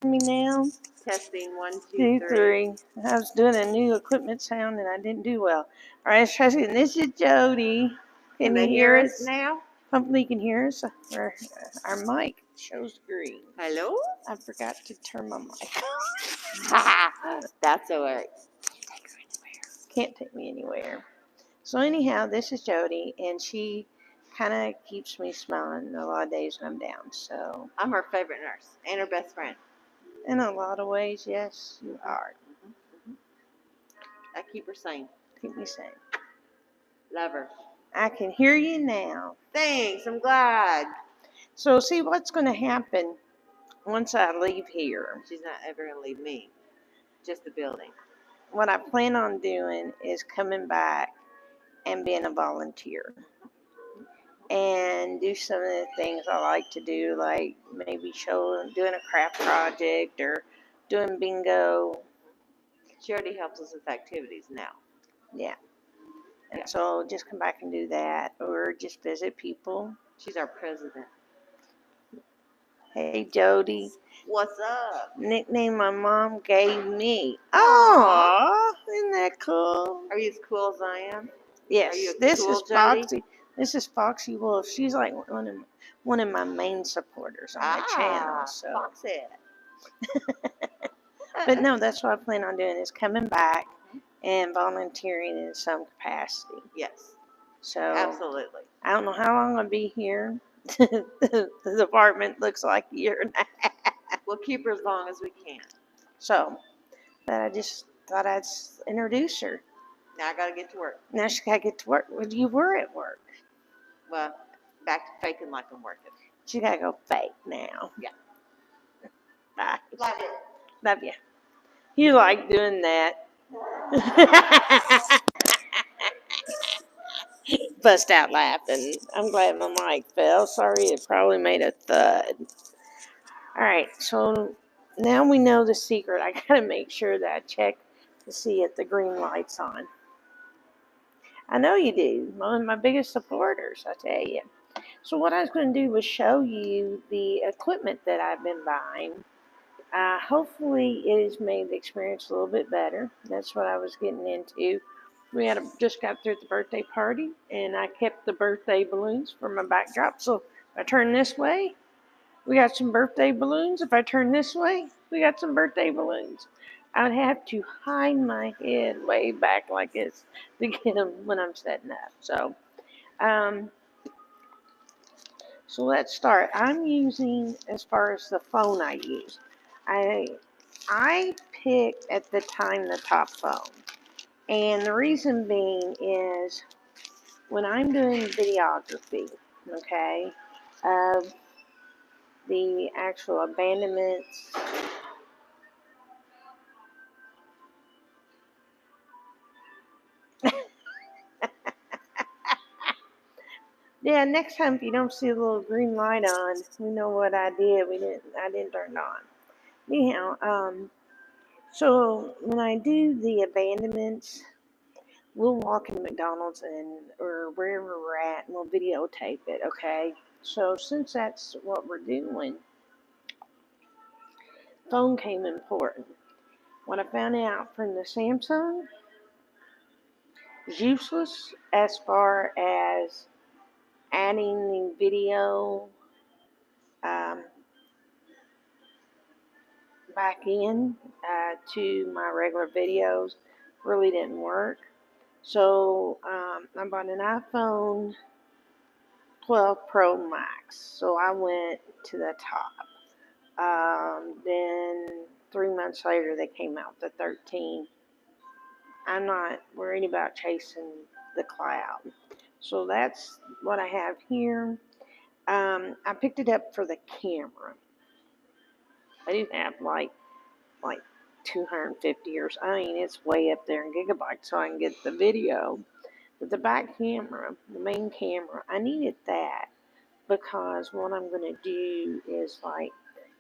Me now? Testing 1, 2, 2, 3. 3. I was doing a new equipment sound and I didn't do well. All right, let's try again. This is Jody. Can you hear us now? Hopefully you can hear us. Our mic shows green. Hello? I forgot to turn my mic. That's alright. Can't take me anywhere. So anyhow, this is Jody, and she kind of keeps me smiling a lot of days when I'm down. So I'm her favorite nurse and her best friend. in a lot of ways, yes, you are. I keep her sane. Keep me sane. Love her. I can hear you now. Thanks, I'm glad. So see what's going to happen once I leave here. She's not ever going to leave me. Just the building. What I plan on doing is coming back and being a volunteer. And do some of the things I like to do, like maybe doing a craft project or doing bingo. She already helps us with activities now. Yeah. And so just come back and do that, or just visit people. She's our president. Hey, Jody. What's up? Nickname my mom gave me. Oh, isn't that cool? Are you as cool as I am? Yes. Are you This cool, is Foxy. This is Foxy Wolf. She's like one of my main supporters on my channel. So. Foxy. But no, that's what I plan on doing, is coming back and volunteering in some capacity. Yes. So Absolutely. I don't know how long I'll be here. The department looks like a year and a half. We'll keep her as long as we can. So, but I just thought I'd introduce her. Now I got to get to work. Now she got to get to work. Well, you were at work. Well, back to faking like I'm working. She got to go fake now. Yeah. Bye. Love it. Love you. You like doing that. Bust out laughing. I'm glad my mic fell. Sorry, it probably made a thud. All right, so now we know the secret. I gotta make sure that I check to see if the green light's on. I know you do. One of my biggest supporters, I tell you. So what I was going to do was show you the equipment that I've been buying. Hopefully it has made the experience a little bit better. That's what I was getting into. We just got through the birthday party, and I kept the birthday balloons for my backdrop. So if I turn this way, we got some birthday balloons. If I turn this way, we got some birthday balloons. I would have to hide my head way back like this to get them when I'm setting up. So let's start. I'm using, as far as the phone I use, I picked at the time the top phone. And the reason being is when I'm doing videography, okay, of the actual abandonments, yeah, next time if you don't see a little green light on, we know what I did. I didn't turn it on. Anyhow, so when I do the abandonments, we'll walk in McDonald's or wherever we're at, and we'll videotape it, okay? So since that's what we're doing, phone came important. What I found out from the Samsung is useless as far as adding the video back in to my regular videos. Really didn't work. So I bought an iPhone 12 Pro Max. So I went to the top. Then 3 months later, they came out with the 13. I'm not worried about chasing the cloud. So that's what I have here. I picked it up for the camera. I do have like 250 or so. I mean, it's way up there in gigabytes, so I can get the video. But the back camera, the main camera, I needed that because what I'm going to do is like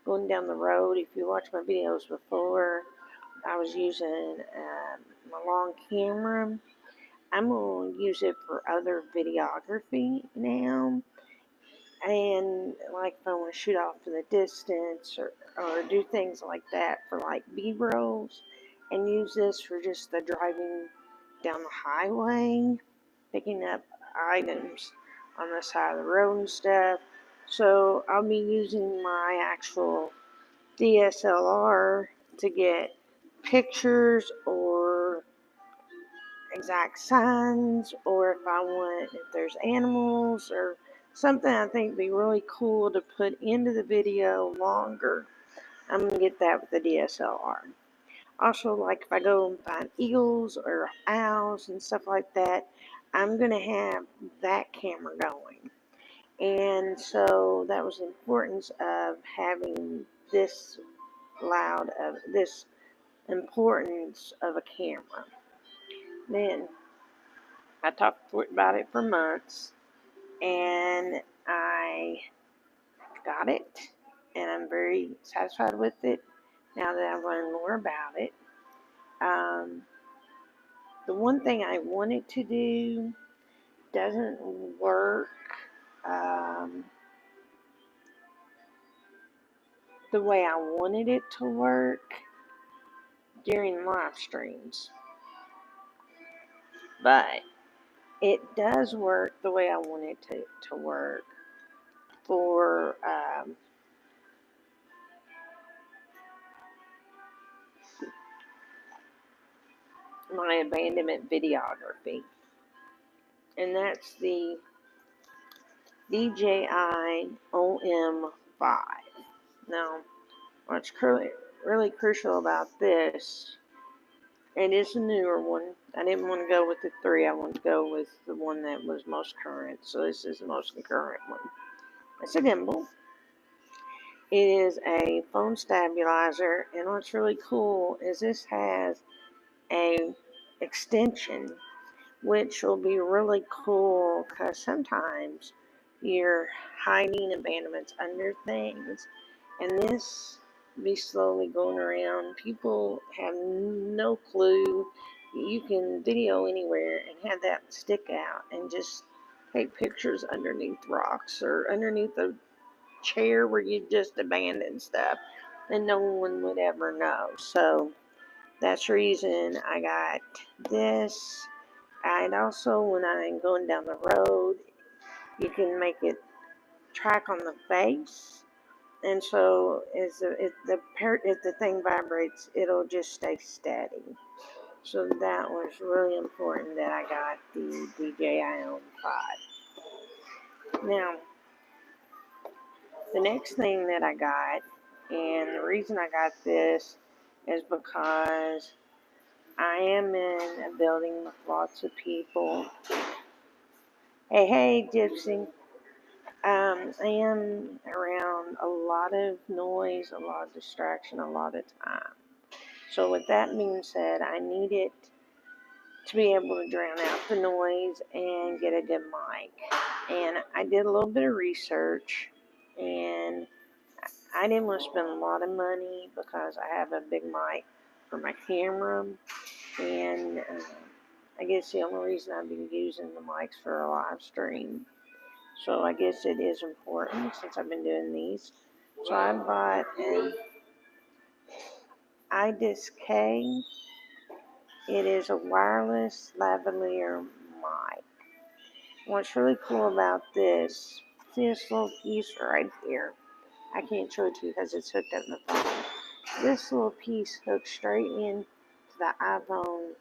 going down the road. If you watch my videos before, I was using my long camera. I'm going to use it for other videography now. And like if I want to shoot off in the distance or do things like that for like B-rolls, and use this for just the driving down the highway, picking up items on the side of the road and stuff. So I'll be using my actual DSLR to get pictures or exact signs, or if there's animals or something I think would be really cool to put into the video longer, I'm going to get that with the DSLR. Also, like if I go and find eagles or owls and stuff like that, I'm going to have that camera going. And so that was the importance of having this importance of a camera. Then I talked about it for months, and I got it, and I'm very satisfied with it now that I've learned more about it. The one thing I wanted to do doesn't work the way I wanted it to work during live streams, but it does work the way I want it to work for my abandonment videography, and that's the DJI OM5. Now, what's really crucial about this, it is a newer one. I didn't want to go with the 3. I wanted to go with the one that was most current, so this is the most current one. It's a gimbal. It is a phone stabilizer, and what's really cool is this has a extension, which will be really cool because sometimes you're hiding abandonments under things, and this be slowly going around. People have no clue. You can video anywhere and have that stick out and just take pictures underneath rocks or underneath a chair where you just abandoned stuff, and no one would ever know. So that's the reason I got this. And also, when I'm going down the road, you can make it track on the face, and so if the thing vibrates, it'll just stay steady. So that was really important that I got the DJI OM5. Now, the next thing that I got, and the reason I got this is because I am in a building with lots of people. Hey, Gypsy. I am around a lot of noise, a lot of distraction, a lot of time. So with that being said, I needed to be able to drown out the noise and get a good mic. And I did a little bit of research, and I didn't want to spend a lot of money because I have a big mic for my camera, and I guess the only reason I've been using the mics for a live stream. So I guess it is important since I've been doing these. So I bought an iDisc K. It is a wireless lavalier mic. What's really cool about this, see this little piece right here? I can't show it to you because it's hooked up in the phone. This little piece hooks straight into the iPhone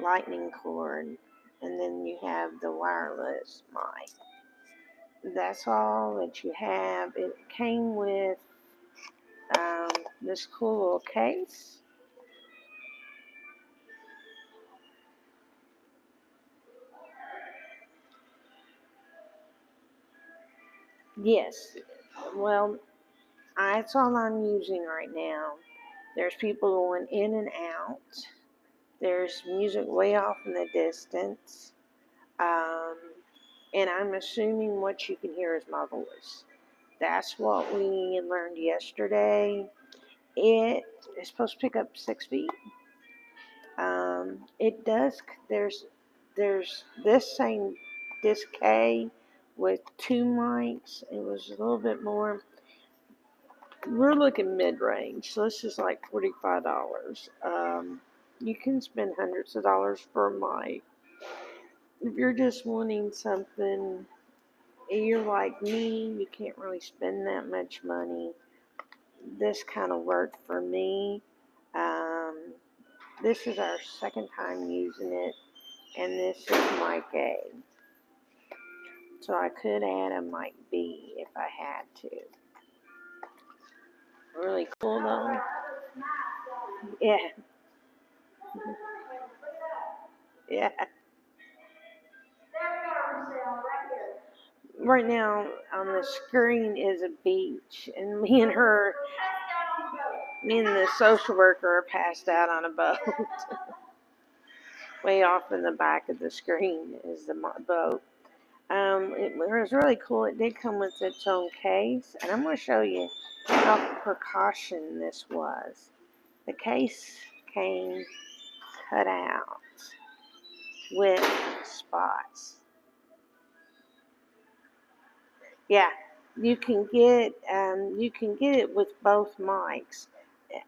lightning cord, and then you have the wireless mic. That's all that you have. It came with this cool little case. Yes, well, that's all I'm using right now. There's people going in and out. There's music way off in the distance. And I'm assuming what you can hear is my voice. That's what we learned yesterday. It is supposed to pick up 6 feet. It does. There's this same disc K with 2 mics. It was a little bit more. We're looking mid-range, so this is like $45. You can spend hundreds of dollars for a mic. If you're just wanting something, you're like me, you can't really spend that much money. This kind of worked for me. This is our second time using it, and this is mic A. So I could add a mic B if I had to. Really cool though. Yeah. Yeah. Right now on the screen is a beach, and me and the social worker are passed out on a boat. Way off in the back of the screen is the boat. It was really cool. It did come with its own case, and I'm going to show you how precaution this was. The case came cut out with spots. Yeah, you can get it with both mics.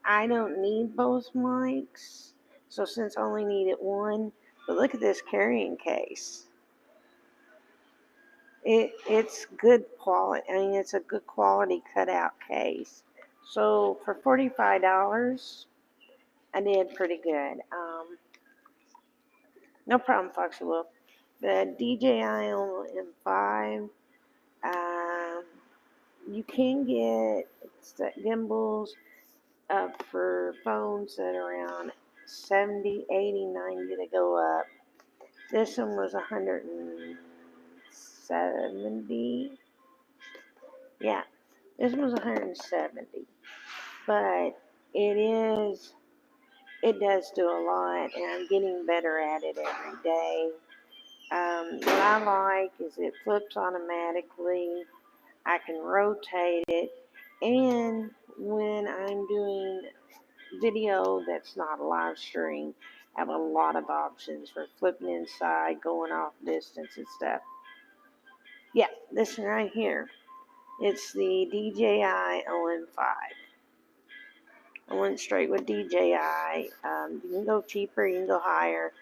I don't need both mics, so since I only needed one, but look at this carrying case. It's good quality. I mean, it's a good quality cutout case. So for $45, I did pretty good. No problem, Foxy Wolf. The DJI M5. You can get gimbals up for phones that are around 70, 80, 90 to go up. This one was 170. Yeah, this one was 170. But it does do a lot, and I'm getting better at it every day. What I like is it flips automatically. I can rotate it, and when I'm doing video that's not a live stream, I have a lot of options for flipping inside, going off distance and stuff. Yeah, this one right here. It's the DJI OM5. I went straight with DJI. You can go cheaper, you can go higher.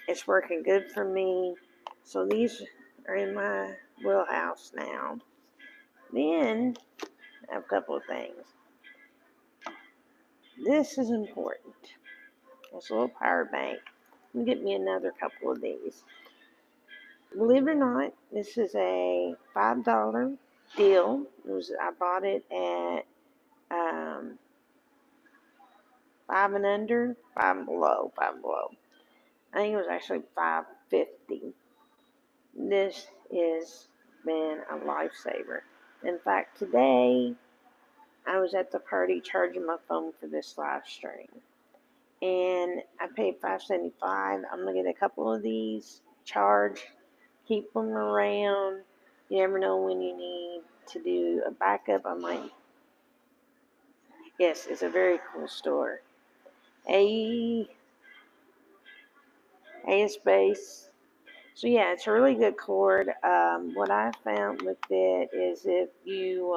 It's working good for me. So these are in my wheelhouse now. Then I have a couple of things. This is important. It's a little power bank. I'm gonna get me another couple of these. Believe it or not, this is a $5 deal. I bought it at 5 and under, 5 and below, 5 and below. I think it was actually $5.50. This has been a lifesaver. In fact, today I was at the party charging my phone for this live stream, and I paid $5.75. I'm gonna get a couple of these, charge, keep them around. You never know when you need to do a backup. Yes, it's a very cool store. AS base. So yeah, it's a really good cord. What I found with it is if you,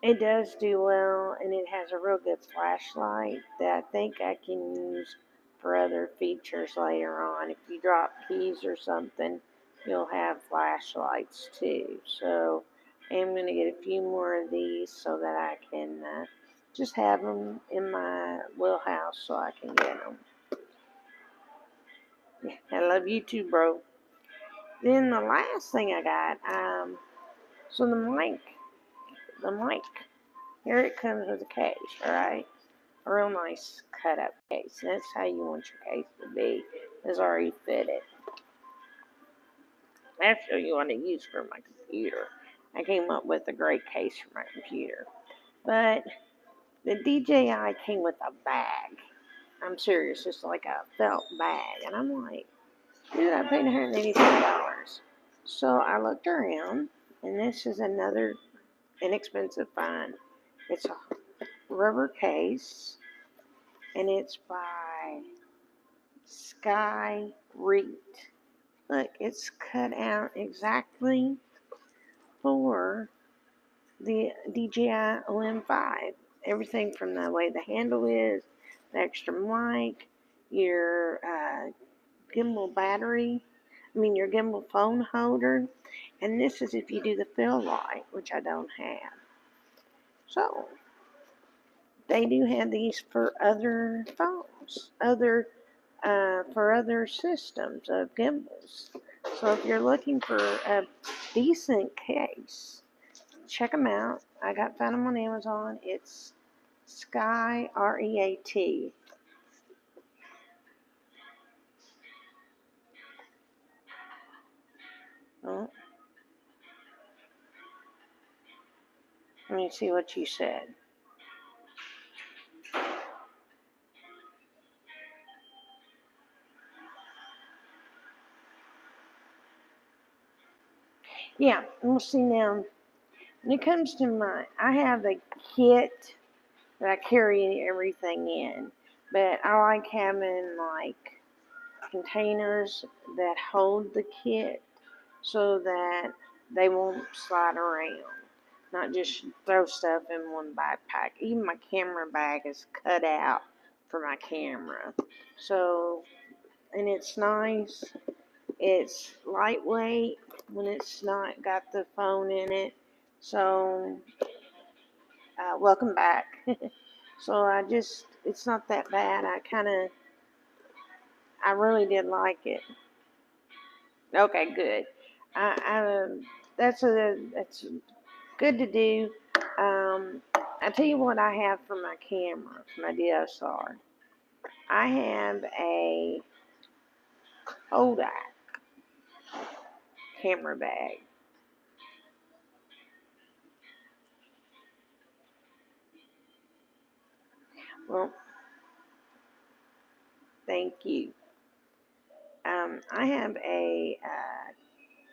it does do well, and it has a real good flashlight that I think I can use for other features later on. If you drop keys or something, you'll have flashlights too. So I'm going to get a few more of these so that I can just have them in my wheelhouse so I can get them. I love you too, bro. Then the last thing I got, so the mic, here it comes with a case, alright? A real nice cut up case. That's how you want your case to be. It's already fitted. That's what you want to use for my computer. I came up with a great case for my computer. But the DJI came with a bag. I'm serious, it's like a felt bag. And I'm like, dude, I paid $183. So I looked around, and this is another inexpensive find. It's a rubber case, and it's by Sky Reet. Look, it's cut out exactly for the DJI OM5. Everything from the way the handle is, the extra mic, your gimbal battery, your gimbal phone holder, and this is if you do the fill light, which I don't have. So, they do have these for other phones, for other systems of gimbals. So if you're looking for a decent case, check them out. I found them on Amazon. It's Sky REAT. Oh, let me see what you said. Yeah, we'll see now. When it comes to I have a kit that I carry everything in, but I like having like containers that hold the kit so that they won't slide around. Not just throw stuff in one backpack. Even my camera bag is cut out for my camera. So, and it's nice. It's lightweight when it's not got the phone in it. So, welcome back. So it's not that bad. I really did like it. Okay, good. That's good to do. I tell you what I have for my camera, for my DSLR. I have a Kodak Camera Bag. Well, thank you. I have a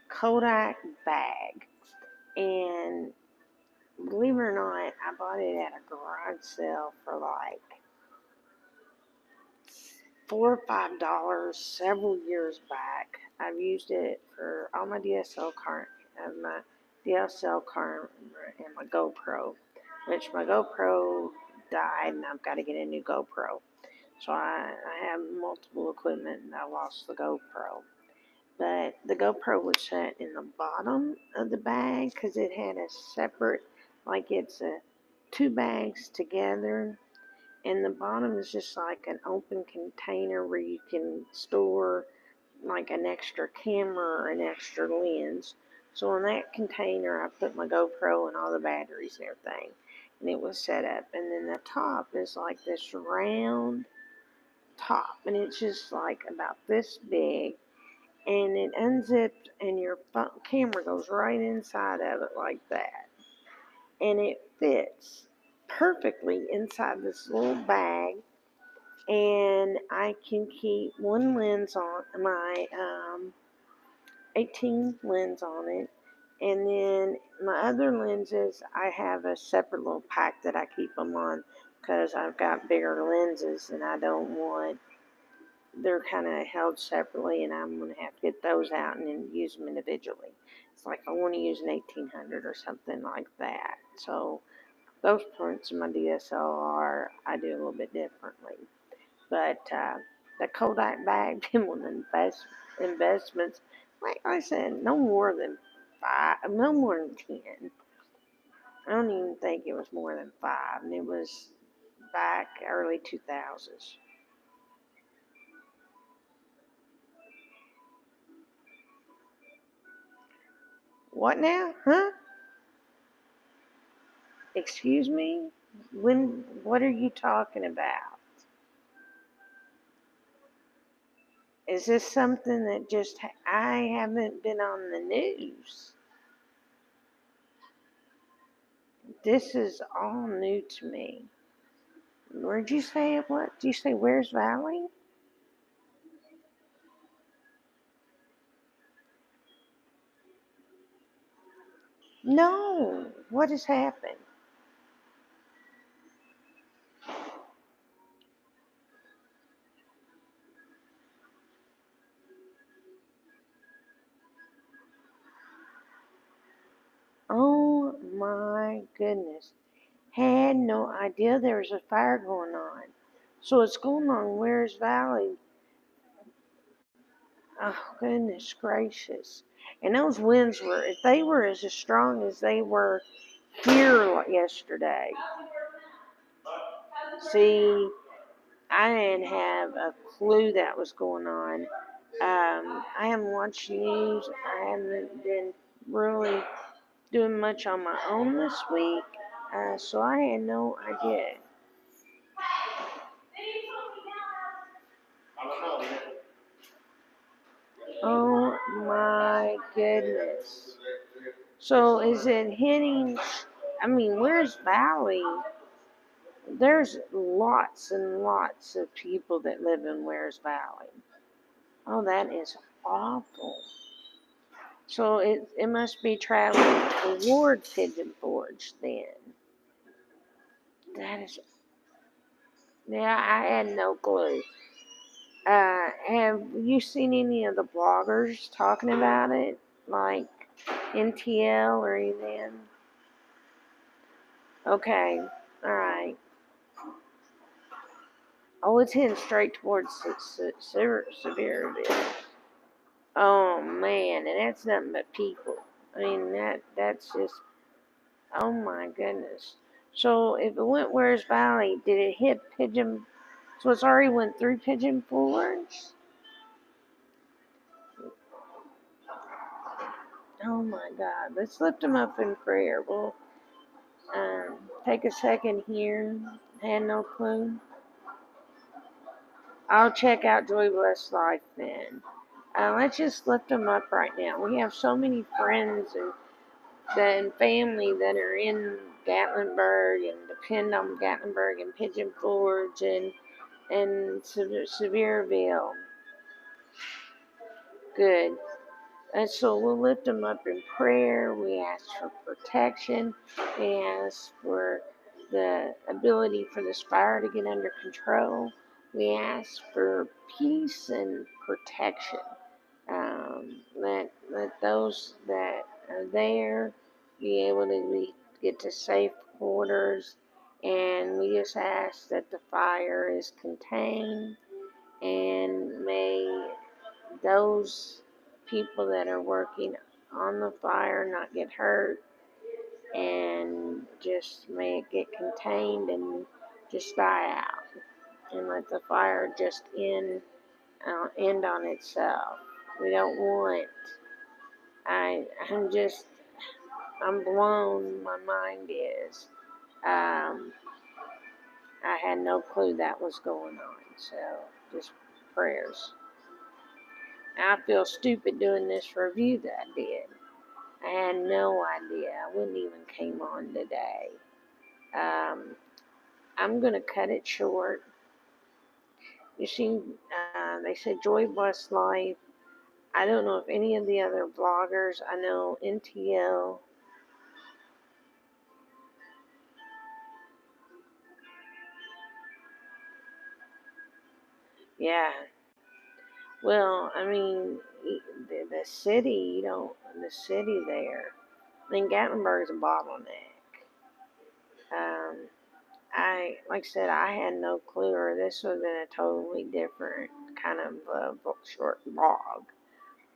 Kodak bag, and believe it or not, I bought it at a garage sale for like $4 or $5 several years back. I've used it for all my DSL camera and my GoPro, which my GoPro died and I've got to get a new GoPro. So I have multiple equipment and I lost the GoPro. But the GoPro was set in the bottom of the bag because it had a separate, like it's two bags together. And the bottom is just like an open container where you can store like an extra camera or an extra lens. So in that container, I put my GoPro and all the batteries and everything. And it was set up. And then the top is like this round top. And it's just like about this big. And it unzips and your camera goes right inside of it like that. And it fits perfectly inside this little bag. And I can keep one lens on my 18 lens on it, and then my other lenses I have a separate little pack that I keep them on because I've got bigger lenses and I don't want they're kind of held separately, and I'm going to have to get those out and then use them individually. It's like I want to use an 1800 or something like that. So those parts of my DSLR I do a little bit differently. But the Kodak bag, them with investments, like I said, no more than 5, no more than 10. I don't even think it was more than 5, and it was back early 2000s. What now? Huh? Excuse me? What are you talking about? Is this something that I haven't been on the news? This is all new to me. Where'd you say it was? Did you say where's Valley? No. What has happened? goodness. Had no idea there was a fire going on. So it's going on Wears Valley. Oh, goodness gracious. And those winds were, if they were as strong as they were here yesterday. See, I didn't have a clue that was going on. I haven't watched news. I haven't been really doing much on my own this week. So I had no idea. Oh my goodness. So is it hitting? I mean, where's Valley? There's lots and lots of people that live in Wares Valley. Oh, that is awful. So it must be traveling toward Pigeon Forge then. That is, yeah, I had no clue. Have you seen any of the bloggers talking about it? Like NTL or anything? Okay, alright. Oh, it's heading straight towards Sevierville. Oh man, and that's nothing but people. I mean that's just, oh my goodness. So if it went Wares Valley, did it hit Pigeon? So it's already went through Pigeon Forge? Oh my God, let's lift them up in prayer. We'll take a second here. Had no clue. I'll check out Joy Blessed Life then. Let's just lift them up right now. We have so many friends and family that are in Gatlinburg and depend on Gatlinburg and Pigeon Forge and Sevierville. Good. And so we'll lift them up in prayer. We ask for protection. We ask for the ability for this fire to get under control. We ask for peace and protection. Let those that are there be able to get to safe quarters. And we just ask that the fire is contained, and may those people that are working on the fire not get hurt, and just may it get contained and just die out, and let the fire just end on itself. We don't want. I'm blown. My mind is. I had no clue that was going on. So just prayers. I feel stupid doing this review that I did. I had no idea. I wouldn't even came on today. I'm going to cut it short. You see, they said Joy Blessed Life. I don't know if any of the other vloggers, I know NTL. Yeah. Well, I mean, the city, the city there. I mean, Gatlinburg is a bottleneck. Like I said, I had no clue, or this would have been a totally different kind of short blog.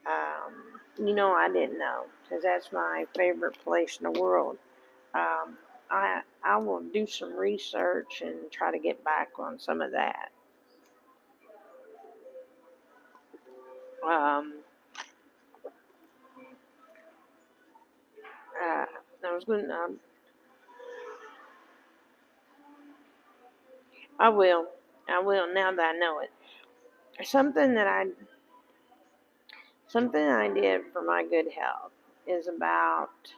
I didn't know, because that's my favorite place in the world. I will do some research and try to get back on some of that. Um, I was going to, I will now that I know it. Something I did for my good health is about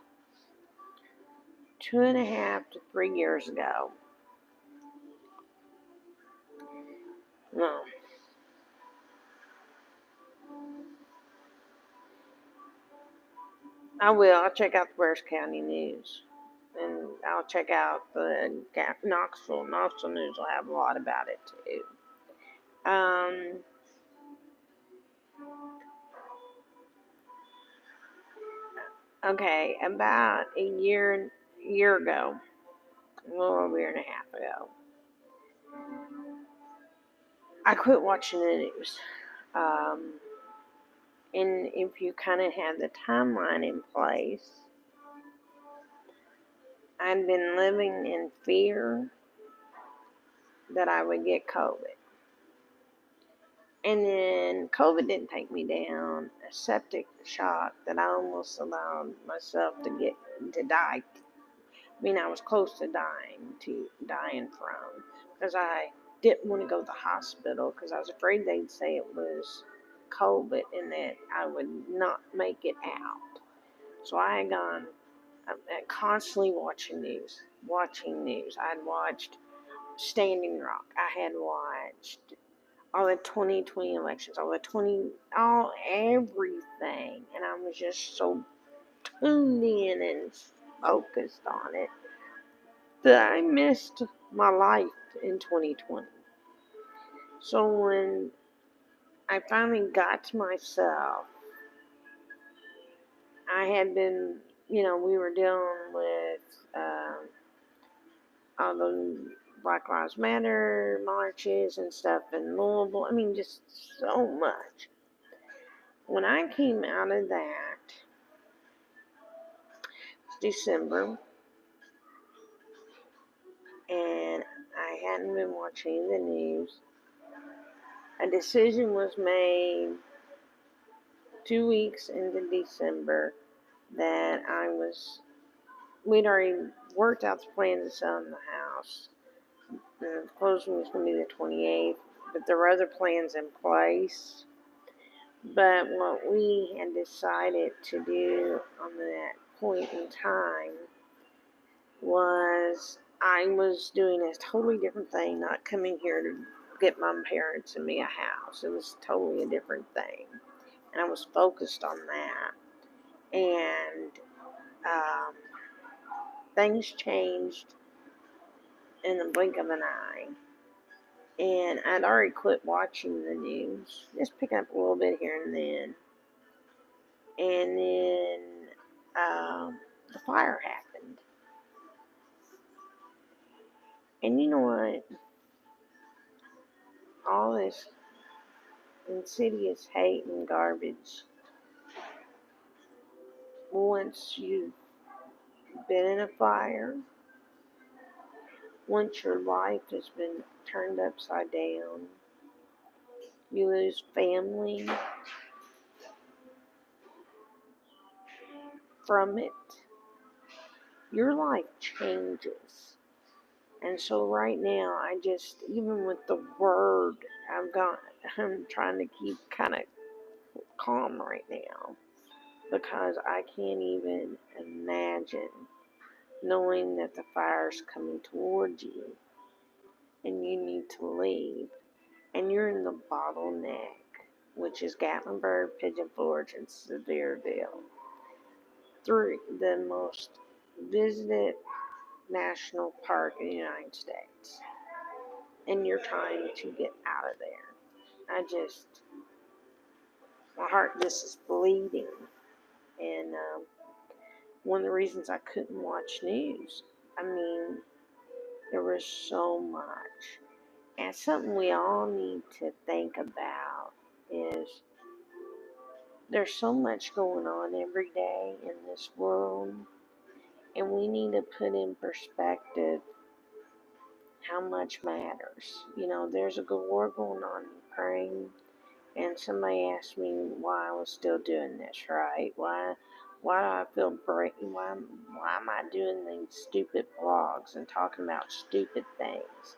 2.5 to 3 years ago. No. I will. I'll check out the Ware County News. And I'll check out the Knoxville. Knoxville News will have a lot about it too. Okay, about a year year ago, a little over a year and a half ago, I quit watching the news. And if you kind of had the timeline in place, I'd been living in fear that I would get COVID. And then COVID didn't take me down. A septic shock that I almost allowed myself to die. I mean, I was close to dying from, because I didn't want to go to the hospital because I was afraid they'd say it was COVID and that I would not make it out. So I had gone constantly watching news. I'd watched Standing Rock. I had watched all the 2020 elections, everything. And I was just so tuned in and focused on it that I missed my life in 2020. So when I finally got to myself, I had been, we were dealing with all the Black Lives Matter marches and stuff in Louisville. I mean, just so much. When I came out of that, it's December, and I hadn't been watching the news. A decision was made 2 weeks into December that we'd already worked out the plans of selling the house. The closing was going to be the 28th, but there were other plans in place. But what we had decided to do on that point in time was I was doing a totally different thing, not coming here to get my parents and me a house. It was totally a different thing. And I was focused on that. And things changed in the blink of an eye. And I'd already quit watching the news, just picking up a little bit here and then. And then the fire happened. And you know what? All this insidious hate and garbage, once you've been in a fire, once your life has been turned upside down, you lose family from it, your life changes. And so right now, even with the word, I'm trying to keep kind of calm right now, because I can't even imagine knowing that the fire's coming towards you and you need to leave, and you're in the bottleneck, which is Gatlinburg, Pigeon Forge, and Sevierville, through the most visited national park in the United States, and you're trying to get out of there. My heart just is bleeding, and one of the reasons I couldn't watch news, I mean, there was so much. And something we all need to think about is there's so much going on every day in this world, and we need to put in perspective how much matters. There's a good war going on in Ukraine, and somebody asked me why I was still doing this, right? Why do I feel great? Why am I doing these stupid blogs and talking about stupid things?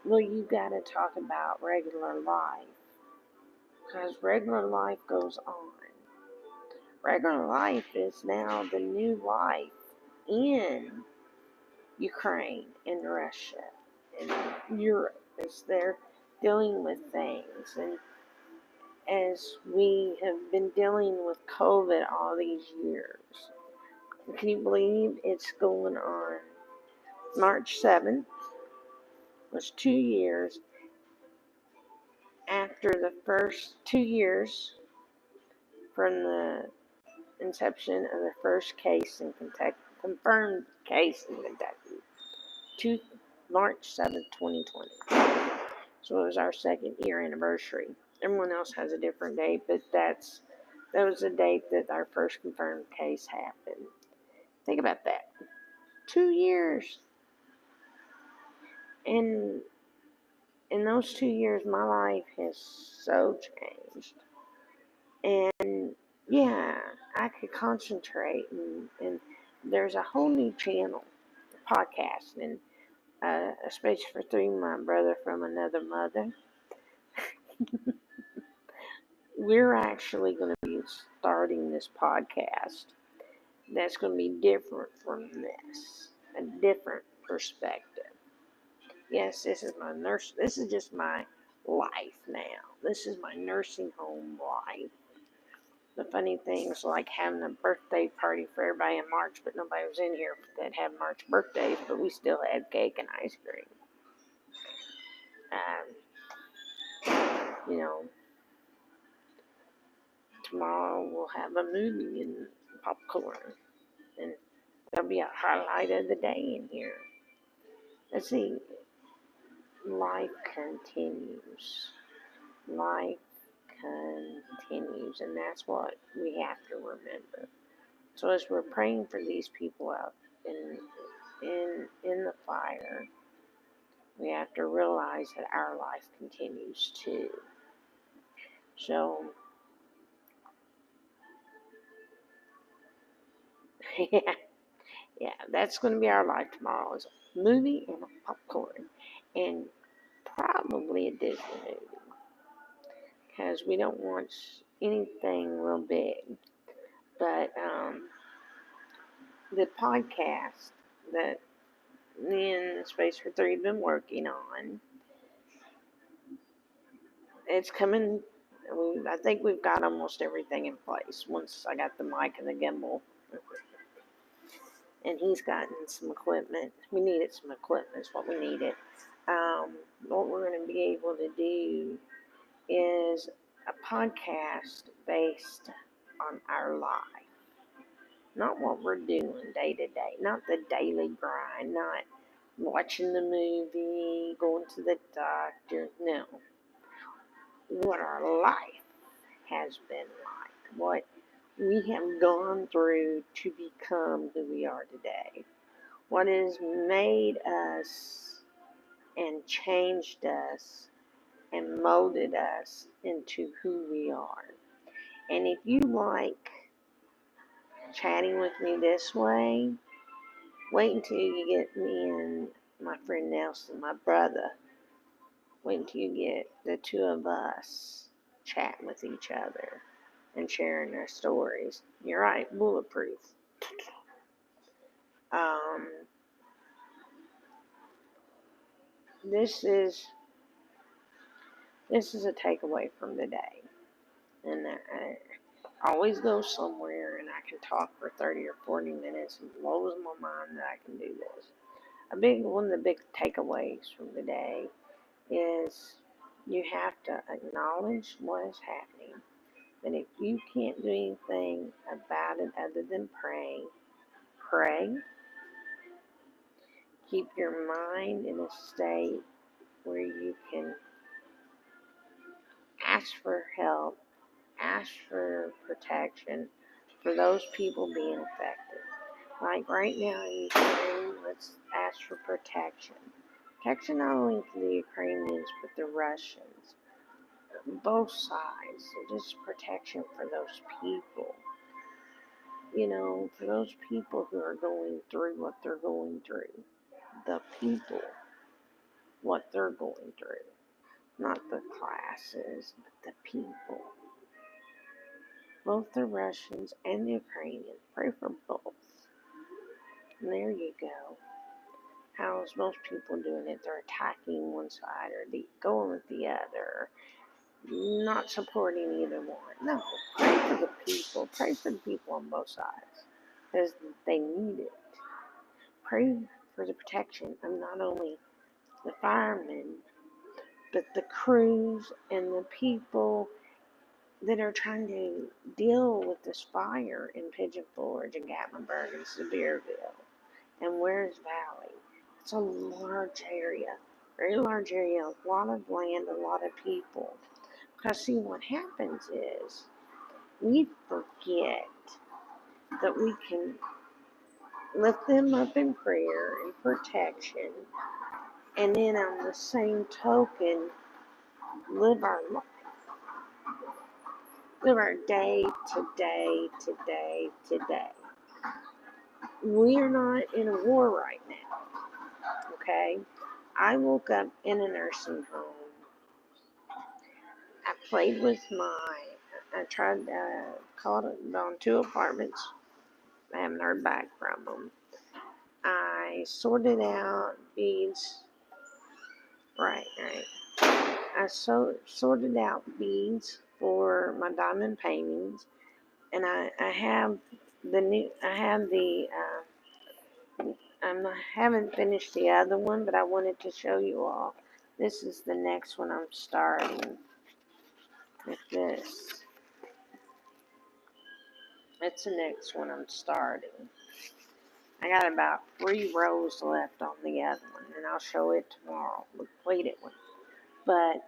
Well, you got to talk about regular life, because regular life goes on. Regular life is now the new life in Ukraine and Russia and Europe, as they're dealing with things. And as we have been dealing with COVID all these years, can you believe it's going on? March 7th was 2 years after the first 2 years from the inception of the first case in confirmed case in Kentucky. March 7th, 2020. So it was our 2nd-year anniversary. Everyone else has a different date, but that was the date that our first confirmed case happened. Think about that. 2 years. And in those 2 years, my life has so changed. And yeah, I could concentrate, and there's a whole new channel, podcast, and a space for three, my brother from another mother. We're actually going to be starting this podcast that's going to be different from this, a different perspective. Yes, this is just my life now. This is my nursing home life. The funny things like having a birthday party for everybody in March, but nobody was in here that had March birthdays, but we still had cake and ice cream. You know, tomorrow we'll have a movie and popcorn, and there'll be a highlight of the day in here. Let's see, life continues. Life continues, and that's what we have to remember. So as we're praying for these people out in the fire, we have to realize that our life continues too. So yeah, that's going to be our life tomorrow. Is a movie and a popcorn, and probably a Disney movie, because we don't want anything real big. But the podcast that me and Space for Three have been working on, it's coming. I think we've got almost everything in place. Once I got the mic and the gimbal, and he's gotten some equipment. We needed some equipment. Is what we needed. What we're going to be able to do is a podcast based on our life. Not what we're doing day to day, not the daily grind, not watching the movie, going to the doctor. No. What our life has been like, what we have gone through to become who we are today, what has made us and changed us and molded us into who we are. And if you like chatting with me this way, wait until you get me and my friend Nelson, my brother. Wait until you get the two of us chatting with each other and sharing our stories. You're right, bulletproof. This is a takeaway from the day, and I always go somewhere and I can talk for 30 or 40 minutes. It blows my mind that I can do this. One of the big takeaways from the day is you have to acknowledge what is happening. And if you can't do anything about it other than pray. Keep your mind in a state where you can ask for help, ask for protection for those people being affected. Like right now in Ukraine, let's ask for protection. Protection not only for the Ukrainians, but the Russians. Both sides. Just protection for those people. For those people who are going through what they're going through. The people, what they're going through. Not the classes, but the people. Both the Russians and the Ukrainians. Pray for both. And there you go. How's most people doing it? They're attacking one side or going with the other. Not supporting either one. No, pray for the people. Pray for the people on both sides. Because they need it. Pray for the protection of not only the firemen, but the crews and the people that are trying to deal with this fire in Pigeon Forge and Gatlinburg and Sevierville and Wares Valley. It's a large area, very large area, a lot of land, a lot of people. Because see, what happens is we forget that we can lift them up in prayer and protection, and then on the same token, live our life. Live our day to day to day to day. We are not in a war right now, okay? I woke up in a nursing home. I played with I tried called on 2 apartments. I haven't heard back from them. I sorted out beads. Right. I sorted out beads for my diamond paintings, and I have I haven't finished the other one, but I wanted to show you all. This is the next one I'm starting with this. That's the next one I'm starting. I got about 3 rows left on the other one, and I'll show it tomorrow. The completed one. But,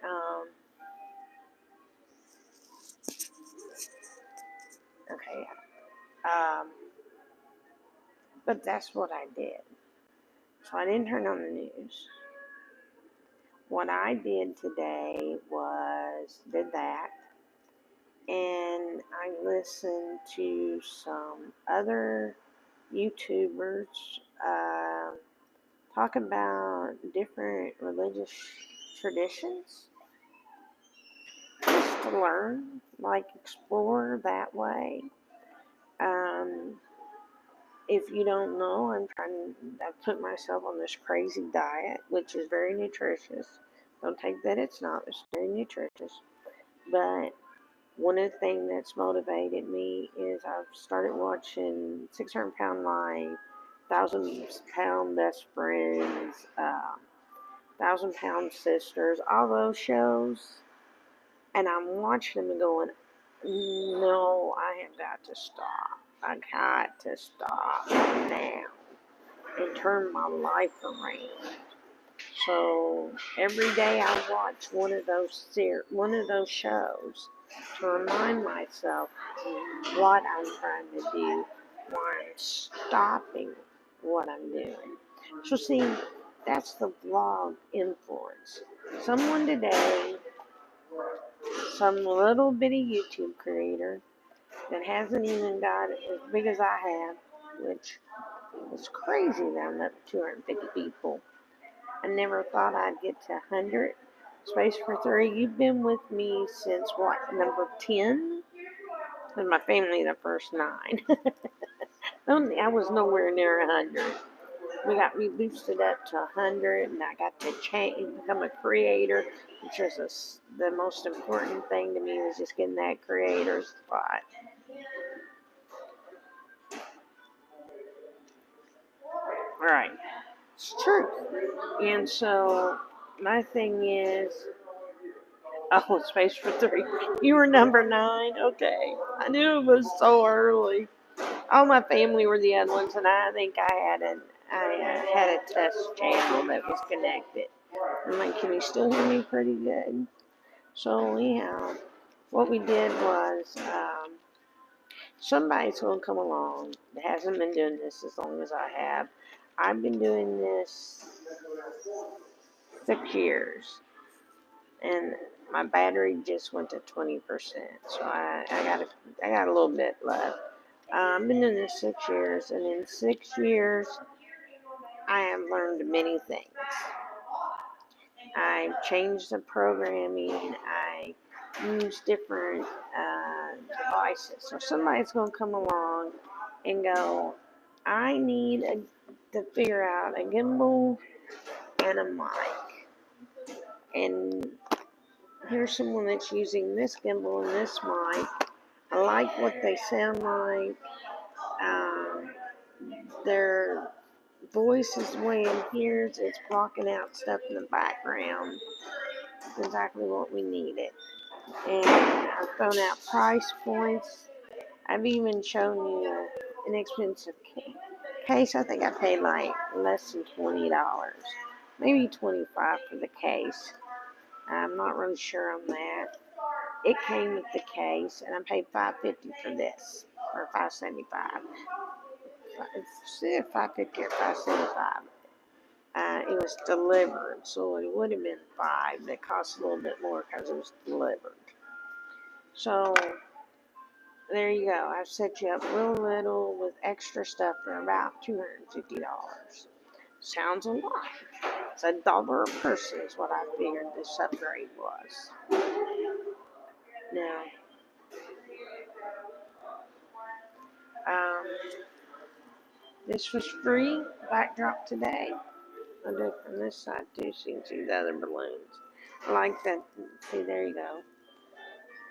okay. But that's what I did. So I didn't turn on the news. What I did today was did that, and I listened to some other YouTubers talk about different religious traditions, just to learn, like explore that way. If you don't know, I've put myself on this crazy diet, which is very nutritious. Don't take that it's not, it's very nutritious. But one of the things that's motivated me is I've started watching 600 Pound Life, 1,000 Pound Best Friends, 1,000 Pound Sisters, all those shows. And I'm watching them and going, no, I have got to stop. I got to stop now and turn my life around. So every day I watch one of those shows to remind myself what I'm trying to do, why I'm stopping what I'm doing. So see, that's the vlog influence. Someone today, some little bitty YouTube creator that hasn't even got as big as I have, which is crazy that I'm up to 250 people. I never thought I'd get to 100. Space for 3, you've been with me since what, number 10? And my family, the first 9. I was nowhere near 100. We boosted up to 100, and I got to become a creator, which is the most important thing to me, was just getting that creator spot. All right, it's true. And so my thing is, oh, Space for 3. You were number 9? Okay. I knew it was so early. All my family were the other ones, and I think I had a test channel that was connected. I'm like, can you still hear me pretty good? So anyhow, what we did was, somebody's going to come along that hasn't been doing this as long as I have. I've been doing this 6 years, and my battery just went to 20%, so I got a little bit left. I've been doing this 6 years, and in 6 years, I have learned many things. I've changed the programming. I use different devices. So somebody's going to come along and go, I need to figure out a gimbal and a mic. And here's someone that's using this gimbal and this mic. I like what they sound like. Their voice is the way it hears. It's blocking out stuff in the background. It's exactly what we needed. And I've thrown out price points. I've even shown you an inexpensive case. I think I paid like less than $20, maybe $25 for the case. I'm not really sure on that. It came with the case, and I paid $5.50 for this, or $5.75. It's either $5.50 or $5.75. It was delivered, so it would have been $5. That cost a little bit more because it was delivered. So there you go. I've set you up real little with extra stuff for about $250. Sounds a lot. It's $1 a person is what I figured this upgrade was. Now, this was free. Backdrop today. I'll do it from this side too so you can see the other balloons. I like that. See, there you go.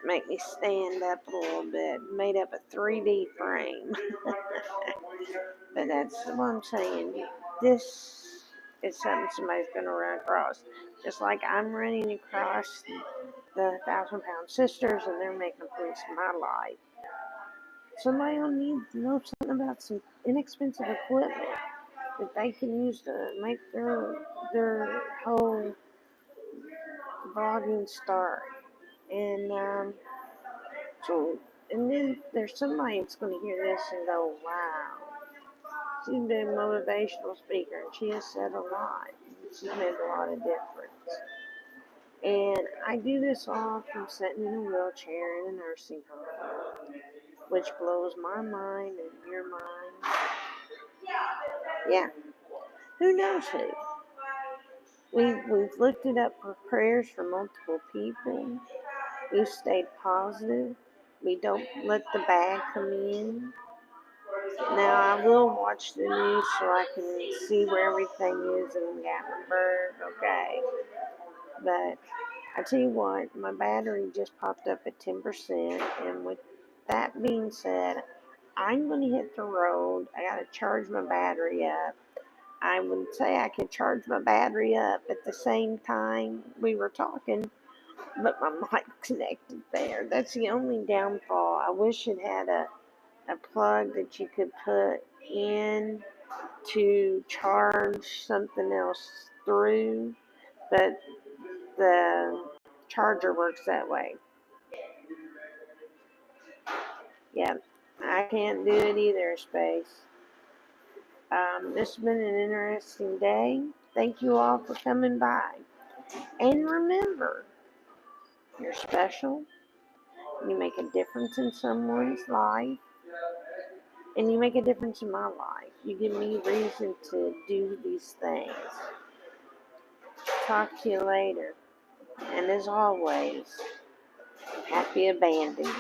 Make me stand up a little bit. Made up a 3D frame. But that's what I'm saying. This is something somebody's going to run across. Just like I'm running across the 1,000-Pound Sisters and they're making a place in my life. Somebody will need to know something about some inexpensive equipment that they can use to make their whole vlogging start. And and then there's somebody that's going to hear this and go, wow, she's been a motivational speaker and she has said a lot. She's made a lot of difference. And I do this all from sitting in a wheelchair in a nursing home, which blows my mind and your mind. Yeah, who knows who? We've looked it up for prayers for multiple people. We've stayed positive. We don't let the bad come in. Now I will watch the news so I can see where everything is in Gatlinburg, okay? But I tell you what, my battery just popped up at 10%, and with that being said, I'm going to hit the road. I got to charge my battery up. I would say I could charge my battery up at the same time we were talking, but my mic connected there. That's the only downfall. I wish it had a plug that you could put in to charge something else through, but the charger works that way. Yeah, I can't do it either, Space. This has been an interesting day. Thank you all for coming by. And remember, you're special. You make a difference in someone's life. And you make a difference in my life. You give me reason to do these things. Talk to you later. And as always, happy abandoning.